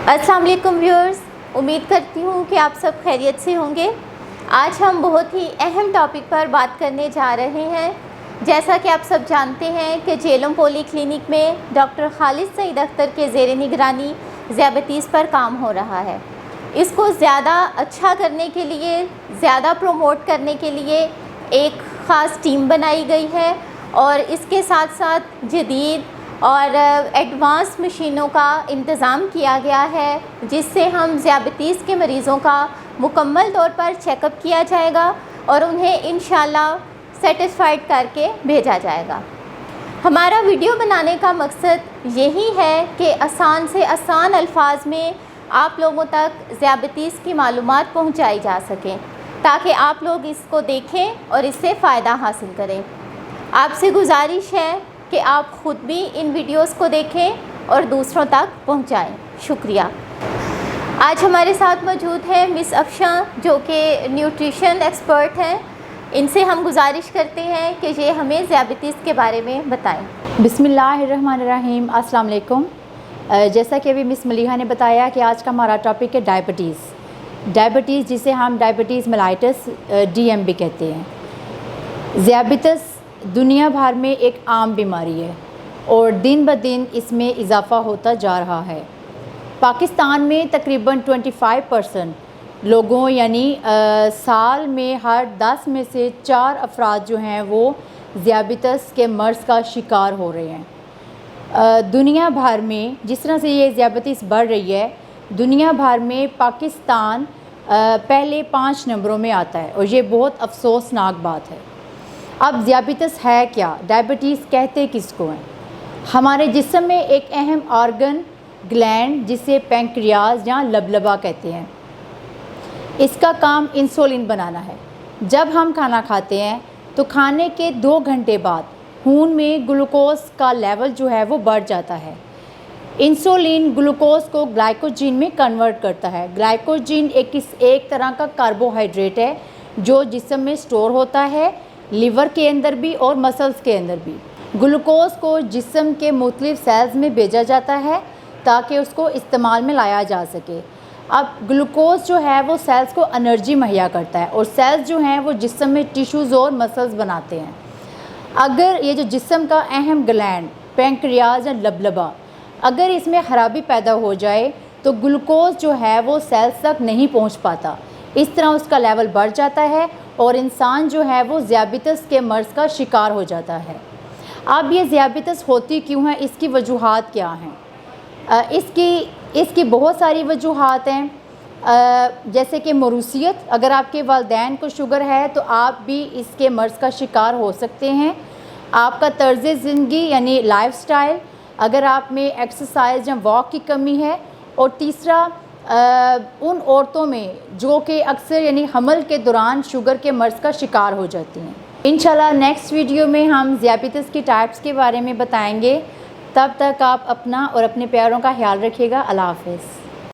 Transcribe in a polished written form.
अस्सलाम वालेकुम व्यूअर्स, उम्मीद करती हूँ कि आप सब खैरियत से होंगे। आज हम बहुत ही अहम टॉपिक पर बात करने जा रहे हैं। जैसा कि आप सब जानते हैं कि झेलम पॉली क्लिनिक में डॉक्टर खालिद सईद अख्तर के ज़ेर निगरानी ज़ियाबतीस पर काम हो रहा है। इसको ज़्यादा अच्छा करने के लिए, ज़्यादा प्रमोट करने के लिए एक ख़ास टीम बनाई गई है और इसके साथ साथ जदीद और एडवांस मशीनों का इंतज़ाम किया गया है, जिससे हम ज़ियाबतीस के मरीज़ों का मुकम्मल तौर पर चेकअप किया जाएगा और उन्हें इंशाल्लाह सेटिस्फाइड करके भेजा जाएगा। हमारा वीडियो बनाने का मकसद यही है कि आसान से आसान अल्फाज में आप लोगों तक ज़ियाबतीस की मालूमात पहुंचाई जा सकें, ताकि आप लोग इसको देखें और इससे फ़ायदा हासिल करें। आपसे गुजारिश है कि आप ख़ुद भी इन वीडियोस को देखें और दूसरों तक पहुंचाएं। शुक्रिया। आज हमारे साथ मौजूद है मिस अफशा, जो कि न्यूट्रिशन एक्सपर्ट हैं। इनसे हम गुजारिश करते हैं कि ये हमें ज़ियाबतीस के बारे में बताएं। बिस्मिल्लाहिर्रहमानिर्रहीम, अस्सलाम वालेकुम। जैसा कि अभी मिस मलीहा ने बताया कि आज का हमारा टॉपिक है डायबिटीज़, जिसे हम डायबिटीज़ मेलाइटस DM भी कहते हैं। ज़ियाबतीस दुनिया भर में एक आम बीमारी है और दिन ब दिन इसमें इजाफ़ा होता जा रहा है। पाकिस्तान में तकरीबन 25% लोगों यानी साल में हर 10 में से 4 अफराद जो हैं वो ज़ियाबतीस के मर्ज़ का शिकार हो रहे हैं। दुनिया भर में जिस तरह से ये ज़ियाबतीस बढ़ रही है, दुनिया भर में पाकिस्तान पहले 5 नंबरों में आता है और ये बहुत अफसोसनाक बात है। अब ज़ियाबतीस है क्या? डायबिटीज़ कहते किसको हैं? हमारे जिस्म में एक अहम ऑर्गन ग्लैंड, जिसे पैंक्रियाज या लबलबा कहते हैं, इसका काम इंसुलिन बनाना है। जब हम खाना खाते हैं तो खाने के 2 घंटे बाद खून में ग्लूकोज का लेवल जो है वो बढ़ जाता है। इंसुलिन ग्लूकोज को ग्लाइकोजन में कन्वर्ट करता है। ग्लाइकोजन एक तरह का कार्बोहाइड्रेट है जो जिस्म में स्टोर होता है, लीवर के अंदर भी और मसल्स के अंदर भी। ग्लूकोज को जिस्म के मुख्तलिफ सेल्स में भेजा जाता है ताकि उसको इस्तेमाल में लाया जा सके। अब ग्लूकोज जो है वो सेल्स को एनर्जी मुहैया करता है और सेल्स जो हैं वो जिस्म में टिश्यूज़ और मसल्स बनाते हैं। अगर ये जो जिस्म का अहम ग्लैंड पैंक्रियाज या लबलबा, अगर इसमें ख़राबी पैदा हो जाए तो ग्लूकोज जो है वो सेल्स तक नहीं पहुंच पाता। इस तरह उसका लेवल बढ़ जाता है और इंसान जो है वो ज़ियाबतीस के मर्ज़ का शिकार हो जाता है। अब ये ज़ियाबतीस होती क्यों है, इसकी वजूहात क्या हैं? इसकी बहुत सारी वजूहात हैं, जैसे कि मौरूसियत। अगर आपके वालिदैन को शुगर है तो आप भी इसके मर्ज़ का शिकार हो सकते हैं। आपका तर्ज़ ज़िंदगी यानी लाइफस्टाइल, अगर आप में एक्सरसाइज या वॉक की कमी है। और तीसरा, उन औरतों में जो कि अक्सर यानी हमल के दौरान शुगर के मर्ज़ का शिकार हो जाती हैं। इंशाल्लाह नेक्स्ट वीडियो में हम ज़ियाबतीस की टाइप्स के बारे में बताएंगे। तब तक आप अपना और अपने प्यारों का ख्याल रखिएगा। अल्लाह हाफ़िज़।